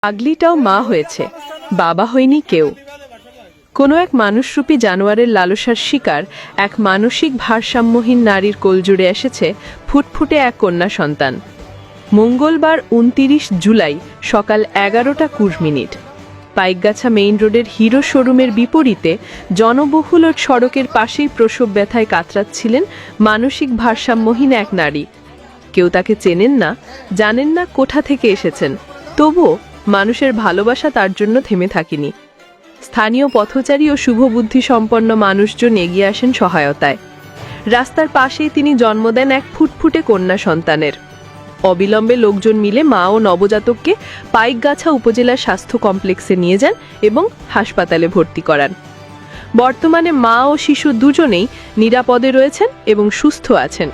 পাগলিটাও মা হয়েছে, বাবা হয়নি কেউ। কোনো এক মানুষরূপী জানোয়ারের লালসার শিকার এক মানসিক ভারসাম্যহীন নারীর কোলজুড়ে এসেছে ফুটফুটে এক কন্যা সন্তান। মঙ্গলবার ২৯ জুলাই সকাল ১১টা ২০ পাইকগাছা মেইন রোডের হিরো শোরুমের বিপরীতে জনবহুল সড়কের পাশেই প্রসব ব্যথায় কাতরাচ্ছিলেন মানসিক ভারসাম্যহীন এক নারী। কেউ তাকে চেনেন না, জানেন না কোথা থেকে এসেছেন, তবুও মানুষের ভালোবাসা তার জন্য থেমে থাকেনি। স্থানীয় পথচারী ও শুভবুদ্ধি সম্পন্ন মানুষজন এগিয়ে আসেন সহায়তায়। রাস্তার পাশেই তিনি জন্ম দেন এক ফুটফুটে কন্যা সন্তানের। অবিলম্বে লোকজন মিলে মা ও নবজাতককে পাইকগাছা উপজেলা স্বাস্থ্য কমপ্লেক্সে নিয়ে যান এবং হাসপাতালে ভর্তি করান। বর্তমানে মা ও শিশু দুজনেই নিরাপদে রয়েছেন এবং সুস্থ আছেন।